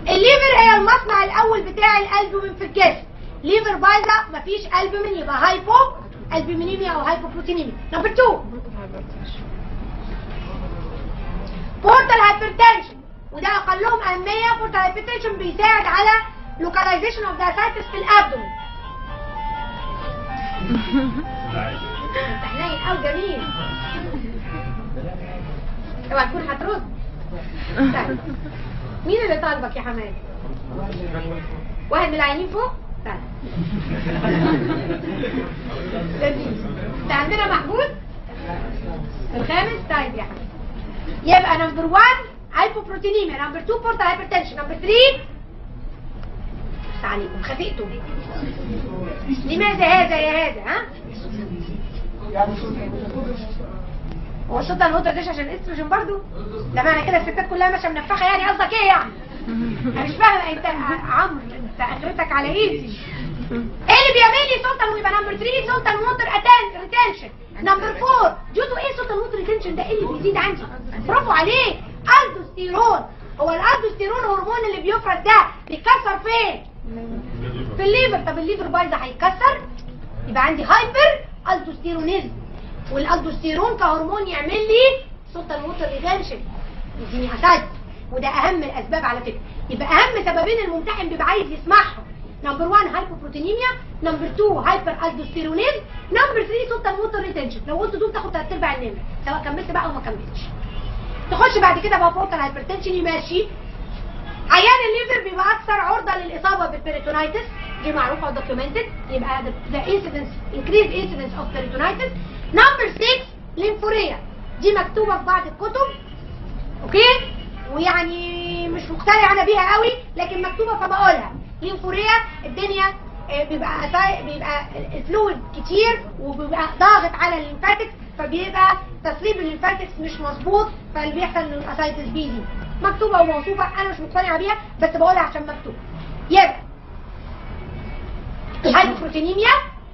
الليفر هي المصنع الاول بتاع الالبومين في الجسم. ليفر بايظه مفيش البومين يبقى هايبو البومينيميا او هايبوبروتينيميا. نمبر 2 بورتال هايبرتنشن، وده اقلهم اهميه. بورتال هايبرتنشن بيساعد على localization of the ascites في الابدومين. انت حنين قوي جميل. اوعى تكون هترد. طيب مين اللي طالبك يا حماد؟ واحد من العيانين فوق؟ طيب لذيذ. انت عندنا محمود الخامس. طيب يا حماد يبقى نمبر 1 هايبوبروتينيميا، نمبر 2 بورتال هايبرتنشن، نمبر 3 عليكم خفيتوا. لماذا هذا يا هذا؟ ها؟ هو الصوت الهوتر ديش عشان الاستروجين برضو؟ ده معنى كده الستات كلها ماشيه منفخه يعني؟ قصدك ايه يعني؟ انا مش فاهمه انت عمرو، انت اخرتك على ايدي. ايه اللي بيعمل لي سلطه؟ ويبقى نمبر 3 سلطه الموتور ريتنشن. نمبر 4 جوتو ايه سلطه الموتور ريتنشن ده؟ ايه اللي بيزيد عندي؟ برافو عليك، الدوستيرون. هو الالدوستيرون هرمون اللي بيفرز ده بيتكسر فين؟ في الليفر. طب الليفر بايظه هيتكسر، يبقى عندي هايبر الدوستيرونيزم. والالدوستيرون كهرمون يعمل لي سلطه الموتور ريتنشن، يديني اسايد. وده اهم الاسباب على فكره. يبقى اهم سببين الممتحن بيبقى عايز يسمعهم: نمبر 1 هايبوبروتينيميا، نمبر 2 هايبر الدوستيرونيزم، نمبر 3 سلطه الموتور ريتنشن. لو قلت دول تاخد 3/4 النمره، سواء كملت بقى او ما كملتش. تخش بعد كده بقى بورتال هايبرتنشن. يمشي عيان الليفر بيبقى اكثر عرضه للاصابه بالبيريتونايتس، دي معروفه ودوكيومنتد. يبقى the incidence increased incidence of peritonitis. نمبر 6 ليمفوريا، دي مكتوبه في بعض الكتب، اوكي، ويعني مش مقتنعه انا بيها قوي، لكن مكتوبه فبقولها. ليمفوريا الدنيا بيبقى الفلويد كتير وبيبقى ضاغط على الليمفاتكس، فبيبقى تسريب الليمفاتكس مش مظبوط، فاللي بيحصل انه الاسايتس بي دي مكتوبه وموصوفه. انا مش مقتنعه بيها بس بقولها عشان مكتوبه. يبقى هايبوبروتينيميا،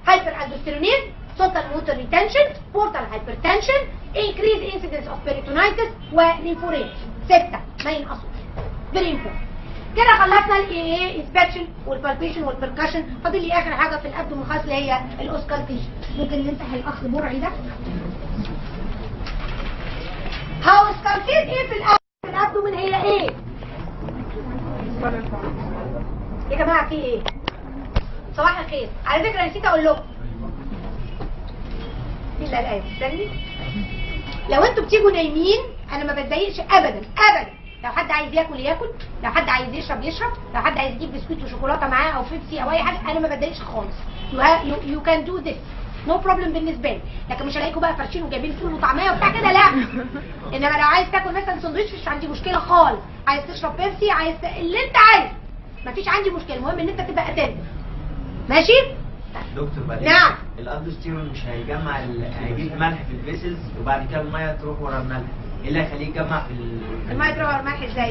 هايبر الدوستيرونيزم، سلطه الموتور ريتنشن، بورتال هايبرتنشن، increased incidence of peritonitis، وليمفوريا. 6 ما ينقصوش. فيري امبورتنت. كده خلصنا الايه انسبكشن والبالبيشن والبركشن. فاضل لي اخر حاجه في الابدومين خاص اللي هي الاوسكالتيشن. ممكن نمسح الاخ برعي ده. هاوسكالتيت ايه في الابدومين؟ هي ايه يا جماعه؟ في ايه؟ صباح الخير. على فكره نسيت اقول لكم الا الايه، استني. لو انتوا بتيجوا نايمين انا ما بتضايقش ابدا ابدا. لو حد عايز ياكل ياكل، لو حد عايز يشرب يشرب، لو حد عايز يجيب بسكوت وشوكولاته معاه او بيبسي او اي حاجه، انا ما بتضايقش خالص. يو كان دو ذس، نو بروبلم بالنسبه لي. لكن مش هلاقيكم بقى فرشين وجايبين فول وطعميه وبتاع كده، لا. انما لو عايز تاكل مثلا سندوتش مش عندي مشكله خالص. عايز تشرب بيبسي، اللي انت عايزه، مفيش عندي مشكله. المهم ان انت تبقى اتنت. ماشي دكتور بعد نعم. الالدوستيرون مش هيجمع هيجيب ملح في الفيسلز وبعد كده الميه تروح ورا الملح. ايه اللي هيخليه يجمع في الميه تروح ورا الملح ازاي؟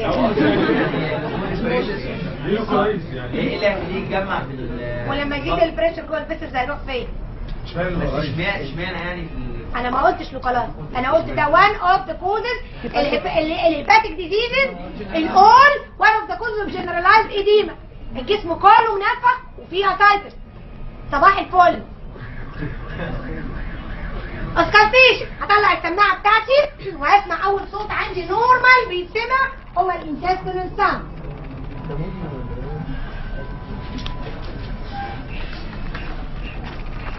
ليه كويس يعني؟ ايه اللي هيخليه يجمع في ولما يزيد البريشر جوه الفيسلز هيروح فين؟ مش فاهم بس كويس. اشمعنى يعني انا ما قلتش لوكالايز، انا قلت ده one of the causes الهيباتيك ديزيزز الاول one of the causes of generalized edema. الجسم كله نفخ وفيها تايتس. صباح الفل. اسكالتيشن، هطلع السماعه بتاعتي وهسمع اول صوت عندي نورمال بيتسمع هو الانتستينال ساوند.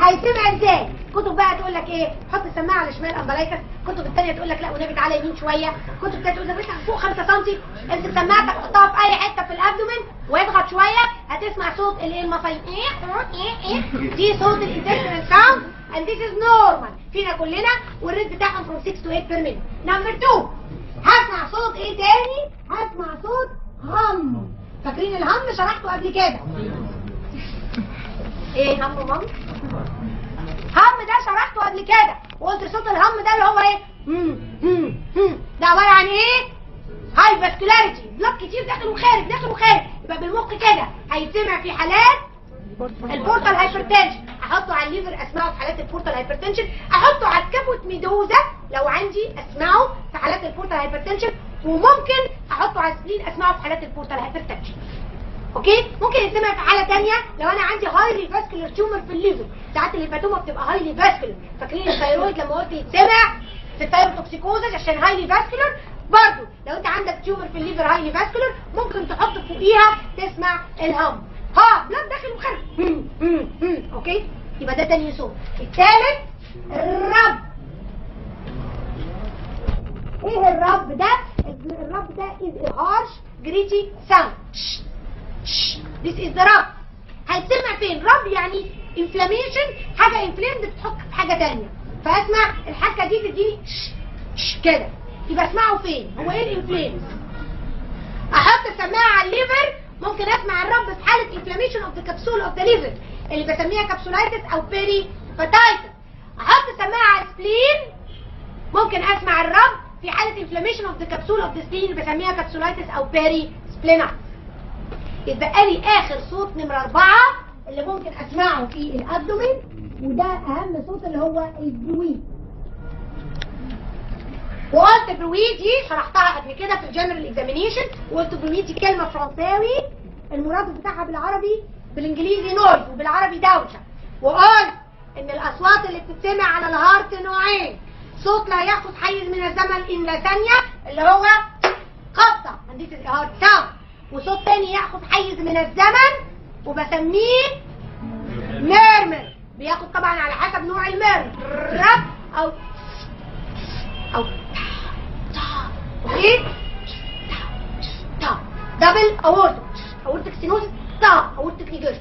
هيسمع ازاي؟ كتب بقى تقول لك ايه؟ حط السماعه على شمال امبلايكس، كتب الثانيه تقول لك لا والنبي تعالى يمين شويه، كتب الثانيه تقول لك فوق 5 سم. انت سماعتك حطها في اي حته في الابدومين واضغط شويه هتسمع صوت الايه المصايب. دي صوت الانتستينال ساوند and this is normal فينا كلنا، والريت بتاعهم from 6 to 8 per minute. نمبر 2 هسمع صوت ايه تاني؟ هسمع صوت هم. فاكرين الهم؟ شرحته قبل كده. ايه هم ومم؟ هم ده شرحته قبل كده وقلت صوت الهم ده اللي هو ايه؟ ده عباره عن ايه؟ هاي فاسكولاريتي، بلاد كتير داخل وخارج داخل وخارج. يبقى بالمخ كده هيتسمع في حالات البورتال هايبرتنشن. احطه على الليفر اسمعه في حالات البورتال هايبرتنشن، احطه على الكبوت ميدوزا لو عندي اسمعه في حالات البورتال هايبرتنشن، وممكن احطه على السبلين اسمعه في حالات البورتال هايبرتنشن. اوكي؟ ممكن يسمع في حاله ثانيه لو انا عندي هايلي فاسكولار تيومر في الليفر. ساعات الهيباتوما بتبقى هايلي فاسكولار. فاكرين الثايرويد لما قلت يتسمع في الثايروتوكسيكوزس عشان هايلي فاسكولار؟ برضه لو انت عندك تيومر في الليفر هايلي فاسكولار ممكن تحط فوقيها تسمع الهم. ها بلاد داخل وخارج. اوكي؟ يبقى ده تاني صوت. الثالث الرب. ايه الرب ده؟ الرب ده is a harsh gritty sound. This is the rub. هيتسمع فين؟ رب يعني inflammation، حاجة inflamed بتحك في حاجة تانية، فاسمع الحكة دي تديني كده. يبقى اسمعه فين؟ هو ايه الانفلام؟ احط السماعة على الليفر، ممكن اسمع الرب في حالة inflammation of the capsule of the liver اللي بسميها كابسولايتس او بيريباتايتس. احط السماعة على السبلين، ممكن اسمع الرب في حالة inflammation of the capsule of the spleen اللي بسميها كابسولايتس او بيري سبلينايتس. يتبقى لي اخر صوت نمرة 4 اللي ممكن اسمعه في الابدومين، وده اهم صوت اللي هو البرويد. وقلت برويد دي شرحتها قبل كده في الجنرال اكزامينيشن، وقلت برويد دي كلمة فرنساوي المرادف بتاعها بالعربي بالانجليزي نويز وبالعربي دوشة. وقلت ان الاصوات اللي بتتسمع على الهارت نوعين، صوت لا ياخد حيز من الزمن الا ثانية اللي هو خبطة عندي الهارت ساوند، وصوت تاني ياخد حيز من الزمن وبسميه ميرمر، بياخد طبعا على حسب نوع الميرمر رب او اوكي. دبل اورتك ستينوز اورتك ريجرشن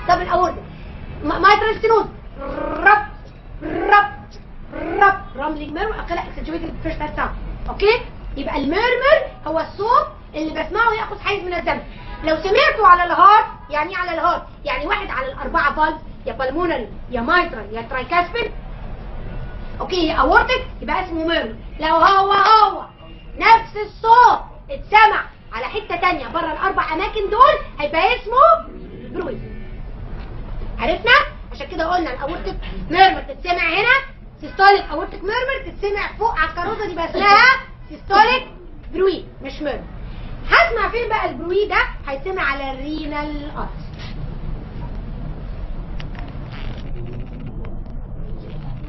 دبل اورتك مايترال ستينوز رب راملينج ميرمر اقل اكسنتويتد فيرست ساوند. اوكي، يبقى الميرمر هو الصوت اللي بسمعه ياخد حيز من الزمن. لو سمعته على الهارت، يعني على الهارت يعني واحد على الاربعه فالف، يا بالمونري يا مايترال يا ترايكاسبيد، اوكي، يا اورتك، يبقى اسمه ميرمر. لو هو نفس الصوت اتسمع على حته تانية بره الاربع اماكن دول هيبقى اسمه برويد. عرفنا؟ عشان كده قلنا الاورتك ميرمر تتسمع هنا، سيستوليك اورتك ميرمر تتسمع فوق على الكاروزه دي بقى اسمها سيستوليك برويد مش ميرمر. هسمع فين بقى البرويد ده؟ هيسمع على الرينال ارتري.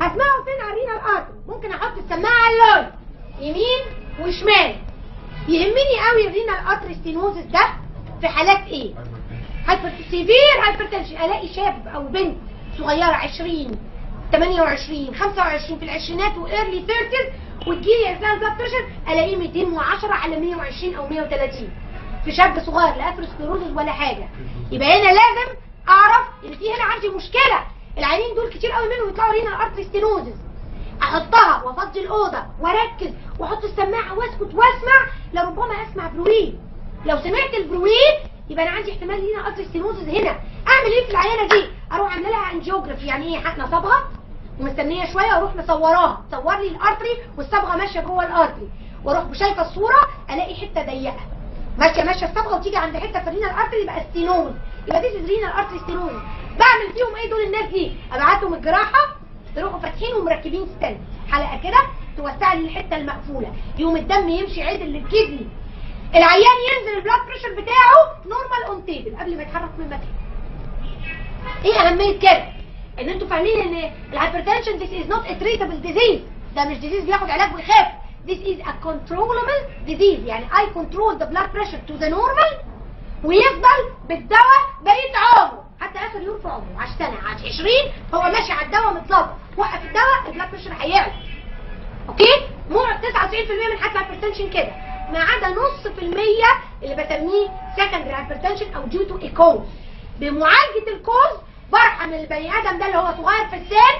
هسمعه فين على الرينال ارتري؟ ممكن احط السماعه على اللون يمين وشمال. يهمني قوي الرينال ارتري ستينوزس ده في حالات ايه؟ سيفير هايبرتنشن، الاقي شاب او بنت صغيره 20 28 25 في العشرينات وايرلي 30 وتجيلي اسنان بلاد بريشر الاقيه 210 على 120 او 130 في شاب صغير لا اثيروسكليروزس ولا حاجه. يبقى هنا لازم اعرف ان في هنا عندي مشكله، العيانين دول كتير قوي منهم يطلعوا رينال ارتري ستينوزس. احطها وافضي الاوضه واركز واحط السماعه واسكت واسمع، لربما اسمع برويد. لو سمعت البرويد يبقى انا عندي احتمال رينال ارتري ستينوزس هنا. اعمل ايه في العيانه دي؟ اروح اعمل لها انجيوجرافي، يعني ايه؟ نصبها ومستنيه شويه واروح مصوراها، تصور لي الارتري والصبغه ماشيه جوه الارتري، واروح شايفه الصوره الاقي حته ضيقه ماشيه الصبغه وتيجي عند حته في الرينال ارتري يبقى ستينوز، يبقى دي رينال ارتري ستينوز. بعمل فيهم ايه دول الناس دي؟ ابعتهم الجراحه يروحوا فاتحين ومركبين ستنت حلقه كده توسع لي الحته المقفوله، يوم الدم يمشي عدل للكدني، العيان ينزل البلاد بريشر بتاعه نورمال اون تيبل قبل ما يتحرك من مكانه. ايه اهميه كده؟ ان انتوا فاهمين ان الهايبرتنشن this is not a treatable disease، ده مش ديزيز بياخد علاج ويخف، this is a controllable disease، يعني I control the blood pressure to the normal ويفضل بالدواء بقية عمره حتى اخر يوم في عمره، عاش سنه عاش 20 هو ماشي على الدواء متظبط، وقف الدواء البلاد بريشر هيعلى. اوكي؟ مو 99% من حالات الهايبرتنشن كده، ما عدا نص في المية اللي بسميه secondary hypertension او due to a cause. بمعالجة الكوز برحم البني ادم ده اللي هو صغير في السن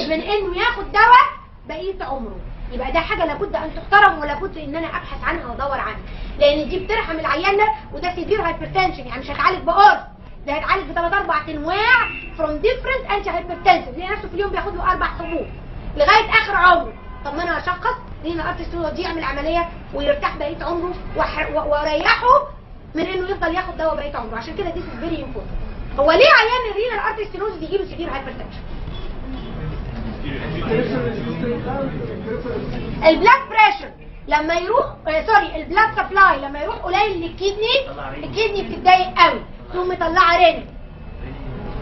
من انه ياخد دواء بقية عمره. يبقى ده حاجة لابد ان تحترم ولابد ان انا ابحث عنها وادور عنها، لان دي بترحم العيان ده، وده سيفير هايبرتنشن يعني مش هيتعالج بقرص، ده هيتعالج ب3 4 انواع from different anti hypertensive، لان نفسه في اليوم بياخد له 4 حبوب لغاية اخر عمره. طب ما انا اشخص رينال ارتري ستينوزس دي يعمل عملية ويرتاح بقية عمره واريحه من انه يفضل ياخد دواء بقية عمره. عشان كده this is very important. هو ليه عيان الرينال ارتري ستينوزس يجي له سيفير هايبرتنشن؟ البلاد بريشر لما يروح البلاد سبلاي لما يروح قليل للكدني، الكدني بتتضايق قوي تقوم مطلعه رينين.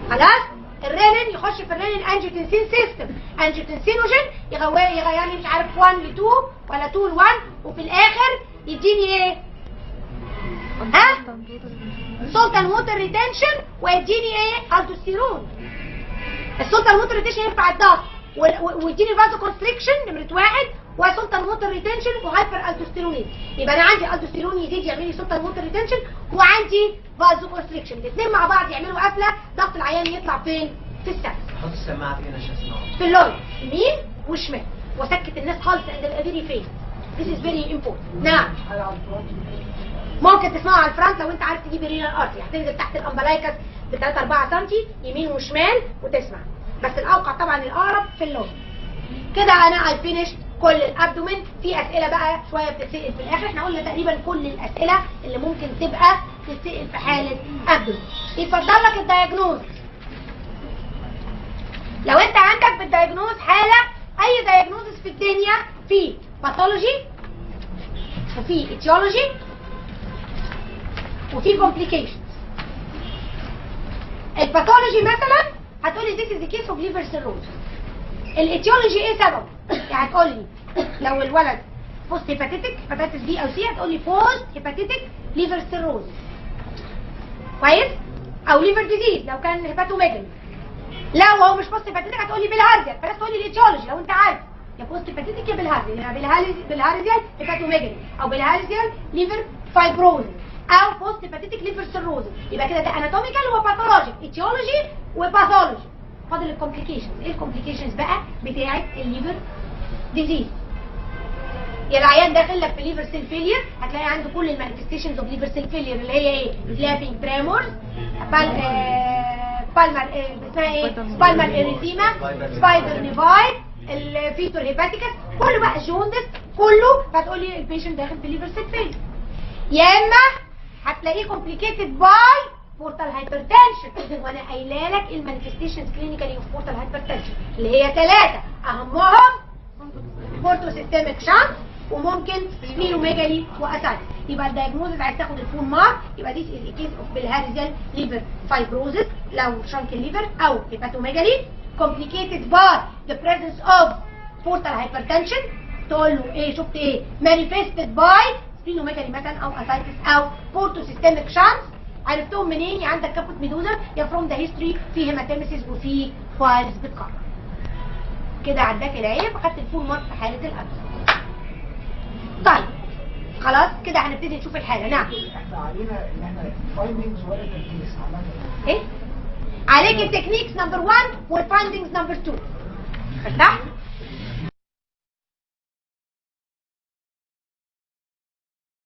خلاص؟ الرينين يخش في الرينين انجيوتنسين سيستم، انجيوتنسينوجين يغيرني مش عارف 1 ل 2 ولا 2 ل 1، وفي الاخر يديني ايه؟ ها؟ سولتان ووتر ريتنشن، ويديني ايه؟ الدوستيرون. السولتان ووتر ريتنشن يرفع الضغط ويديني فازو كونستريكشن نمرة 1، وسولتان ووتر ريتنشن وهايبر الدوستيرونيز. يبقى انا عندي الدوستيرون يزيد يعمل لي سولتان ووتر ريتنشن، وعندي فازو كونستريكشن، الاثنين مع بعض يعملوا قفله، ضغط العيان يطلع فين؟ في السقف. حط السماعه فين عشان اسمعه؟ في اللون يمين وشمال، وسكت الناس خالص عند الافيري فين. This is very important. نعم. ممكن تسمعه على الفرونت لو انت عارف تجيب رينال ارتري، هتنزل تحت الامبلايكس ب 3 4 سم يمين وشمال وتسمع، بس الاوقع طبعا الاقرب في اللون. كده انا I finished كل الابدومين. في اسئله بقى شويه بتتسال في الاخر، احنا قلنا تقريبا كل الاسئله اللي ممكن تبقى تتسال في حاله ابدومين. يتفضل لك الدايجنوز. لو انت عندك بالدايجنوز حاله، اي دايجنوزس في الدنيا في باثولوجي وفي ايتيولوجي وفي كومبليكيشنز. الباثولوجي مثلا هتقولي this is the case of liver cirrhosis. الايتيولوجي ايه سببه؟ يعني هتقولي لو الولد بوست هيباتيتك هيباتيتس بي او سي هتقولي بوست هيباتيتك ليفر سيروز، كويس؟ او ليفر ديزيز لو كان هيباتوميجالي. لا وهو مش بوست هيباتيتك هتقولي بالهارزيال، فلازم تقولي الايتيولوجي لو انت عارف يا بوست هيباتيتك يا بالهارزيال، يا بالهارزيال هيباتوميجالي او بالهارزيال ليفر فايبروز او بوست هيباتيتك ليفر سيروز. يبقى كده ده اناتوميكال وباثولوجيك، ايتيولوجي وباثولوجي. فاضل الكومبليكيشنز. ايه الكومبليكيشنز بقى بتاعه الليفر ديزيز؟ يا العيان داخل لك في ليفر سيل فيلير، هتلاقي عنده كل المانيفستيشنز اوف ليفر سيل فيلير اللي هي ايه؟ فلابينج تريمورز، بالمر اسمها ايه؟ بالمر اريثيما، سبايدر نيفاي، الفيتور هيباتيكس، كله بقى جوندس، كله هتقولي البيشنت داخل في ليفر سيل فيلير. يا اما هتلاقيه كومبليكيتد باي بورتال هايبرتنشن، وانا قايله لك المانيفستيشنز كلينيكالي اوف بورتال هايبرتنشن اللي هي 3 اهمهم بورتو سيستميك شانس وممكن سبلينوميجالي واسايتس. يبقى الدايجنوزز عايز تاخد الفول مارك، يبقى ديس از كيس اوف بالهارزيال ليفر فايبروزس لو شانك الليفر او هيباتوميجالي complicated by the presence of portal hypertension. تقول له ايه؟ شفت ايه؟ manifested by سبلينوميجالي مثلا او اسايتس او بورتو سيستميك شانس. عرفتهم منين؟ يا عندك كابوت ميدوزا يا فروم ذا هيستوري في هيماتيمسيس وفي فايلز بتكرر. كده عداك العيب، خدت الفول مارك في حاله الابس. طيب خلاص كده هنبتدي نشوف الحاله. نعم احنا علينا ان احنا فايندنجز ولا تركيز عامه. ايه؟ عليك التكنيكس نمبر 1 والفايندنجز نمبر 2. فتح؟